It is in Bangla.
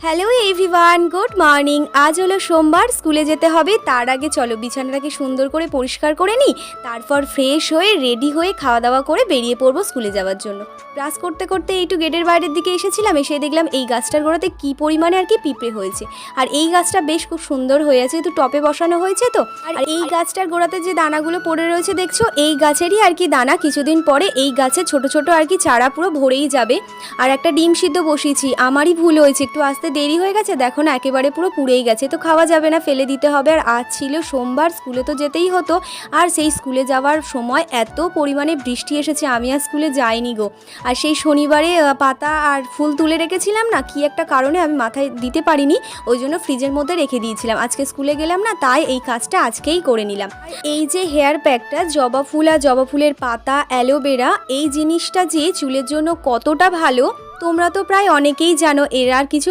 Hello everyone, good morning. আজ হলো সোমবার, স্কুলে যেতে হবে। তার আগে চলো বিছানাটাকে সুন্দর করে পরিষ্কার করে নিই, তারপর ফ্রেশ হয়ে রেডি হয়ে খাওয়া দাওয়া করে বেরিয়ে পড়বো স্কুলে যাওয়ার জন্য। ব্রাশ করতে করতে একটু গেটের বাইরের দিকে এসেছিলাম, এসে দেখলাম এই গাছটার গোড়াতে কী পরিমাণে আর কি পিঁপড়ে হয়েছে। আর এই গাছটা বেশ খুব সুন্দর হয়ে আছে, একটু টপে বসানো হয়েছে তো। আর এই গাছটার গোড়াতে যে দানাগুলো পড়ে রয়েছে দেখছো, এই গাছেরই আর কি দানা। কিছুদিন পরে এই গাছে ছোট ছোট আর কি চারা পুরো ভরেই যাবে। আর একটা ডিম সিদ্ধ বসিয়েছি, আমারই ভুল হয়েছে, একটু আসতে দেরি হয়ে গেছে, দেখো না একেবারে পুরো পুড়েই গেছে। তো খাওয়া যাবে না, ফেলে দিতে হবে। আর আজ ছিল সোমবার, স্কুলে তো যেতেই হতো। আর সেই স্কুলে যাওয়ার সময় এত পরিমাণে বৃষ্টি এসেছে, আমি আর স্কুলে যাইনি গো। আর সেই শনিবারে পাতা আর ফুল তুলে রেখেছিলাম না, কি একটা কারণে আমি মাথায় দিতে পারিনি, ওই জন্য ফ্রিজের মধ্যে রেখে দিয়েছিলাম। আজকে স্কুলে গেলাম না, তাই এই কাজটা আজকেই করে নিলাম। এই যে হেয়ার প্যাকটা, জবা ফুল আর জবা ফুলের পাতা, অ্যালোভেরা, এই জিনিসটা যে চুলের জন্য কতটা ভালো তোমরা তো প্রায় অনেকেই জানো, এর আর কিছু